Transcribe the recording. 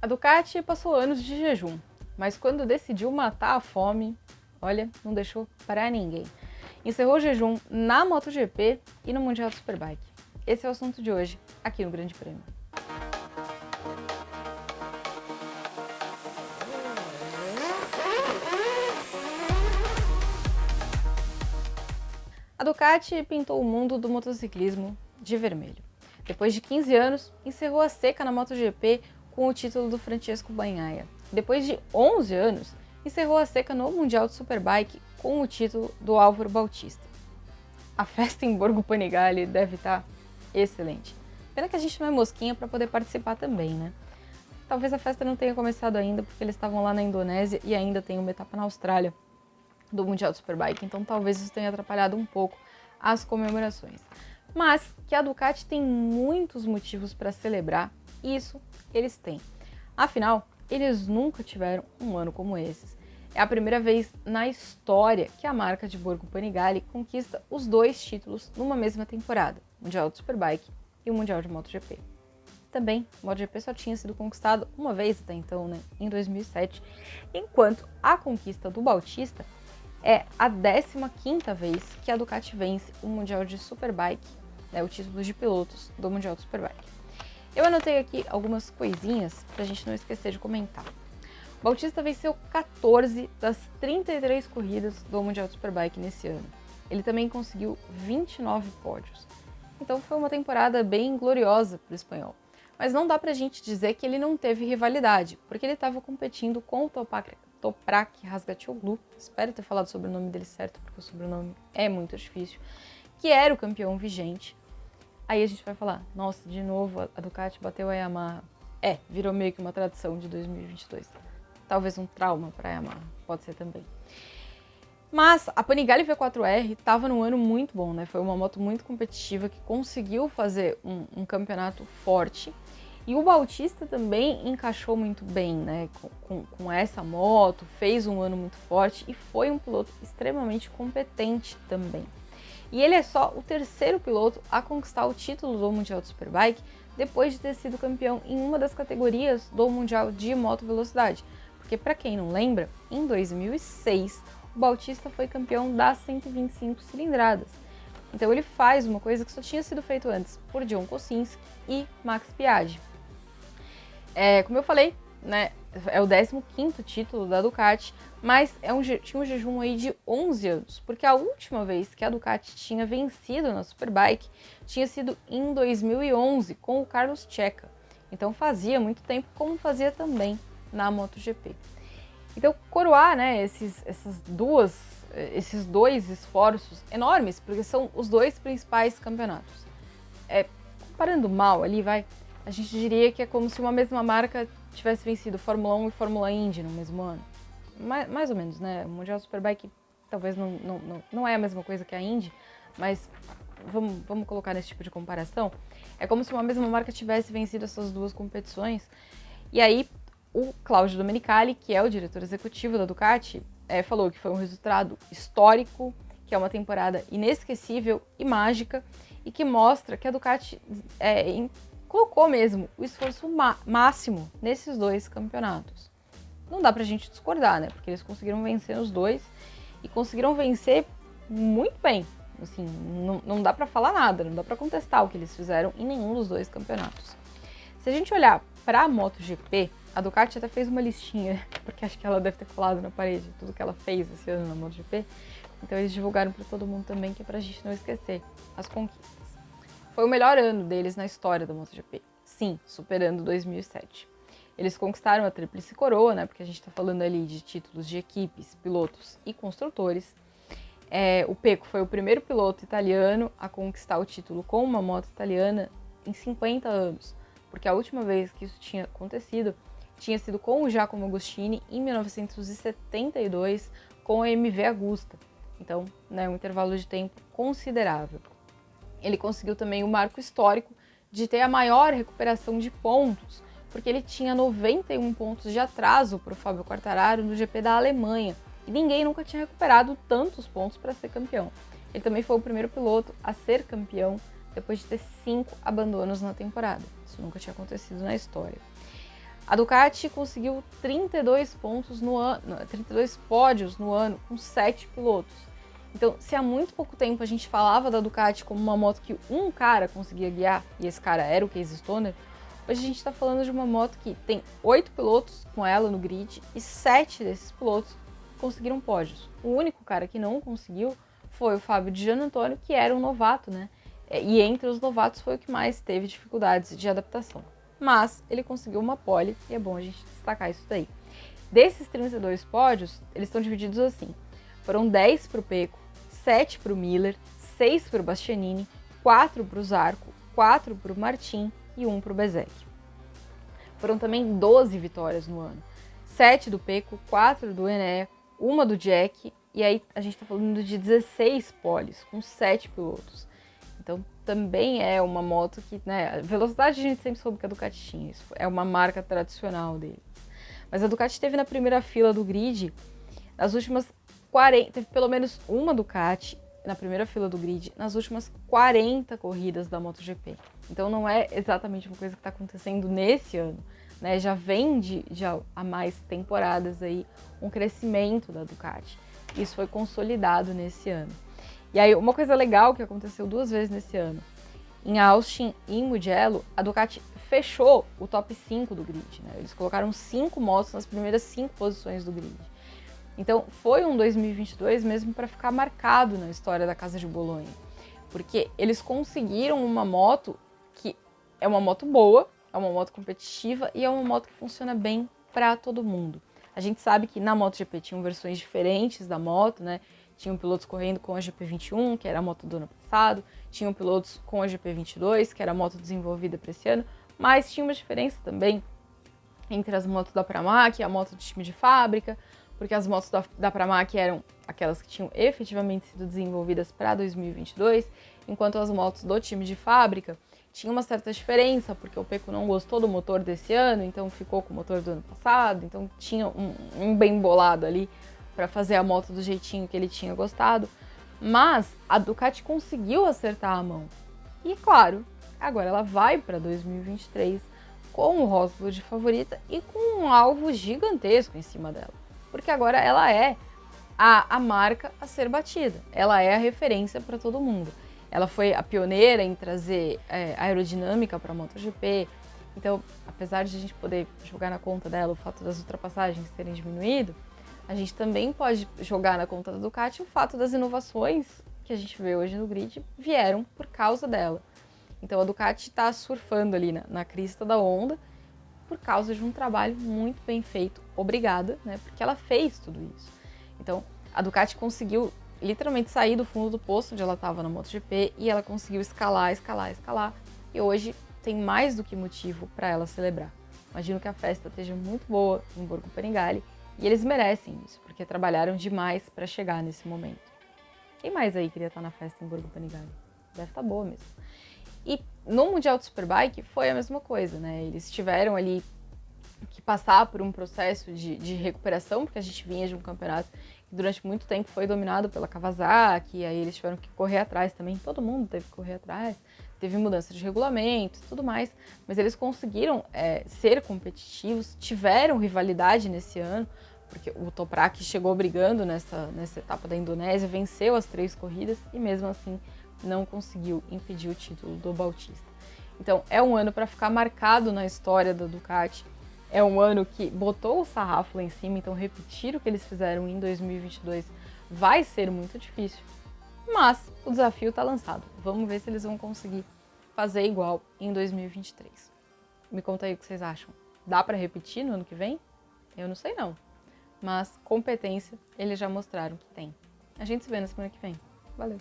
A Ducati passou anos de jejum, mas quando decidiu matar a fome, olha, não deixou para ninguém. Encerrou o jejum na MotoGP e no Mundial do Superbike. Esse é o assunto de hoje, aqui no Grande Prêmio. A Ducati pintou o mundo do motociclismo de vermelho. Depois de 15 anos, encerrou a seca na MotoGP com o título do Francesco Bagnaia. Depois de 11 anos, encerrou a seca no Mundial de Superbike com o título do Álvaro Bautista. A festa em Borgo Panigale deve estar excelente. Pena que a gente não é mosquinha para poder participar também, né? Talvez a festa não tenha começado ainda, porque eles estavam lá na Indonésia e ainda tem uma etapa na Austrália do Mundial de Superbike, então talvez isso tenha atrapalhado um pouco as comemorações. Mas que a Ducati tem muitos motivos para celebrar, isso eles têm. Afinal, eles nunca tiveram um ano como esses. É a primeira vez na história que a marca de Borgo Panigale conquista os dois títulos numa mesma temporada, o Mundial de Superbike e o Mundial de MotoGP. Também, o MotoGP só tinha sido conquistado uma vez até então, né, em 2007, enquanto a conquista do Bautista é a 15ª vez que a Ducati vence o Mundial de Superbike, né, o título de pilotos do Mundial de Superbike. Eu anotei aqui algumas coisinhas pra gente não esquecer de comentar. O Bautista venceu 14 das 33 corridas do Mundial de Superbike nesse ano. Ele também conseguiu 29 pódios. Então foi uma temporada bem gloriosa para o espanhol. Mas não dá pra gente dizer que ele não teve rivalidade, porque ele estava competindo com o Toprak Razgatlioglu, espero ter falado sobre o nome dele certo, porque o sobrenome é muito difícil, que era o campeão vigente. Aí a gente vai falar, nossa, de novo a Ducati bateu a Yamaha. Virou meio que uma tradição de 2022. Talvez um trauma para a Yamaha, pode ser também. Mas a Panigale V4R estava num ano muito bom, né? Foi uma moto muito competitiva que conseguiu fazer um campeonato forte. E o Bautista também encaixou muito bem, né? Com essa moto, fez um ano muito forte e foi um piloto extremamente competente também. E ele é só o terceiro piloto a conquistar o título do Mundial de Superbike depois de ter sido campeão em uma das categorias do Mundial de Moto Velocidade. Porque, para quem não lembra, em 2006, o Bautista foi campeão das 125 cilindradas. Então ele faz uma coisa que só tinha sido feito antes por John Kosinski e Max Biaggi. Como eu falei, né, é o 15º título da Ducati, mas tinha um jejum aí de 11 anos, porque a última vez que a Ducati tinha vencido na Superbike tinha sido em 2011, com o Carlos Checa. Então fazia muito tempo, como fazia também na MotoGP. Então coroar, né, esses dois esforços enormes, porque são os dois principais campeonatos. Comparando mal ali, a gente diria que é como se uma mesma marca tivesse vencido Fórmula 1 e Fórmula Indy no mesmo ano. Mais ou menos, né? O Mundial Superbike talvez não é a mesma coisa que a Indy, mas vamos colocar nesse tipo de comparação. É como se uma mesma marca tivesse vencido essas duas competições. E aí, o Claudio Domenicali, que é o diretor executivo da Ducati, falou que foi um resultado histórico, que é uma temporada inesquecível e mágica, e que mostra que a Ducati colocou mesmo o esforço máximo nesses dois campeonatos. Não dá pra gente discordar, né? Porque eles conseguiram vencer os dois e conseguiram vencer muito bem. Assim, não dá pra falar nada, não dá pra contestar o que eles fizeram em nenhum dos dois campeonatos. Se a gente olhar pra MotoGP, a Ducati até fez uma listinha, porque acho que ela deve ter colado na parede tudo que ela fez esse ano na MotoGP. Então eles divulgaram pra todo mundo também, que é pra gente não esquecer as conquistas. Foi o melhor ano deles na história da MotoGP. Sim, superando 2007. Eles conquistaram a Tríplice Coroa, né? Porque a gente tá falando ali de títulos de equipes, pilotos e construtores. O Pecco foi o primeiro piloto italiano a conquistar o título com uma moto italiana em 50 anos. Porque a última vez que isso tinha acontecido tinha sido com o Giacomo Agostini em 1972 com a MV Agusta. Então, né, um intervalo de tempo considerável. Ele conseguiu também o marco histórico de ter a maior recuperação de pontos, porque ele tinha 91 pontos de atraso para o Fábio Quartararo no GP da Alemanha, e ninguém nunca tinha recuperado tantos pontos para ser campeão. Ele também foi o primeiro piloto a ser campeão depois de ter 5 abandonos na temporada. Isso nunca tinha acontecido na história. A Ducati conseguiu 32 pontos no ano, 32 pódios no ano com 7 pilotos. Então, se há muito pouco tempo a gente falava da Ducati como uma moto que um cara conseguia guiar, e esse cara era o Casey Stoner, hoje a gente está falando de uma moto que tem 8 pilotos com ela no grid e 7 desses pilotos conseguiram pódios. O único cara que não conseguiu foi o Fábio Di Giannantonio, que era um novato, né? E entre os novatos foi o que mais teve dificuldades de adaptação. Mas ele conseguiu uma pole e é bom a gente destacar isso daí. Desses 32 pódios, eles estão divididos assim. Foram 10 para o Pecco, 7 para o Miller, 6 para o Bastianini, 4 para o Zarco, 4 para o Martin e 1 para o Bezzecchi. Foram também 12 vitórias no ano. 7 do Pecco, 4 do Enea, 1 do Jack, e aí a gente está falando de 16 poles, com 7 pilotos. Então também é uma moto que, né, velocidade a gente sempre soube que a Ducati tinha, isso é uma marca tradicional deles. Mas a Ducati esteve na primeira fila do grid, nas últimas 40, teve pelo menos uma Ducati na primeira fila do grid, nas últimas 40 corridas da MotoGP. Então não é exatamente uma coisa que está acontecendo nesse ano, né? Já vem de há mais temporadas aí um crescimento da Ducati. Isso foi consolidado nesse ano. E aí, uma coisa legal que aconteceu 2 vezes nesse ano. Em Austin e em Mugello, a Ducati fechou o top 5 do grid, né? Eles colocaram 5 motos nas primeiras 5 posições do grid. Então, foi um 2022 mesmo para ficar marcado na história da Casa de Bolonha. Porque eles conseguiram uma moto que é uma moto boa, é uma moto competitiva e é uma moto que funciona bem para todo mundo. A gente sabe que na MotoGP tinham versões diferentes da moto, né? Tinham pilotos correndo com a GP21, que era a moto do ano passado, tinham pilotos com a GP22, que era a moto desenvolvida para esse ano, mas tinha uma diferença também entre as motos da Pramac e a moto de time de fábrica, porque as motos da Pramac eram aquelas que tinham efetivamente sido desenvolvidas para 2022, enquanto as motos do time de fábrica tinham uma certa diferença, porque o Pecco não gostou do motor desse ano, então ficou com o motor do ano passado, então tinha um bem bolado ali para fazer a moto do jeitinho que ele tinha gostado, mas a Ducati conseguiu acertar a mão. E claro, agora ela vai para 2023 com o rótulo de favorita e com um alvo gigantesco em cima dela, porque agora ela é a marca a ser batida, ela é a referência para todo mundo. Ela foi a pioneira em trazer aerodinâmica para a MotoGP, então apesar de a gente poder jogar na conta dela o fato das ultrapassagens terem diminuído, a gente também pode jogar na conta da Ducati o fato das inovações que a gente vê hoje no grid vieram por causa dela. Então a Ducati está surfando ali na crista da onda por causa de um trabalho muito bem feito. Obrigada, né? Porque ela fez tudo isso. Então a Ducati conseguiu literalmente sair do fundo do poço onde ela estava na MotoGP e ela conseguiu escalar. E hoje tem mais do que motivo para ela celebrar. Imagino que a festa esteja muito boa em Borgo Panigale. E eles merecem isso, porque trabalharam demais para chegar nesse momento. Quem mais aí queria estar na festa em Borgo Panigale? Deve estar boa mesmo. E no Mundial de Superbike foi a mesma coisa, né? Eles tiveram ali que passar por um processo de recuperação, porque a gente vinha de um campeonato que durante muito tempo foi dominado pela Kawasaki, e aí eles tiveram que correr atrás também, todo mundo teve que correr atrás, teve mudança de regulamento e tudo mais, mas eles conseguiram ser competitivos, tiveram rivalidade nesse ano, porque o Toprak chegou brigando nessa etapa da Indonésia, venceu as 3 corridas e mesmo assim não conseguiu impedir o título do Bautista. Então é um ano para ficar marcado na história da Ducati, é um ano que botou o sarrafo lá em cima, então repetir o que eles fizeram em 2022 vai ser muito difícil, mas o desafio está lançado. Vamos ver se eles vão conseguir fazer igual em 2023. Me conta aí o que vocês acham. Dá para repetir no ano que vem? Eu não sei não, mas competência eles já mostraram que tem. A gente se vê na semana que vem. Valeu!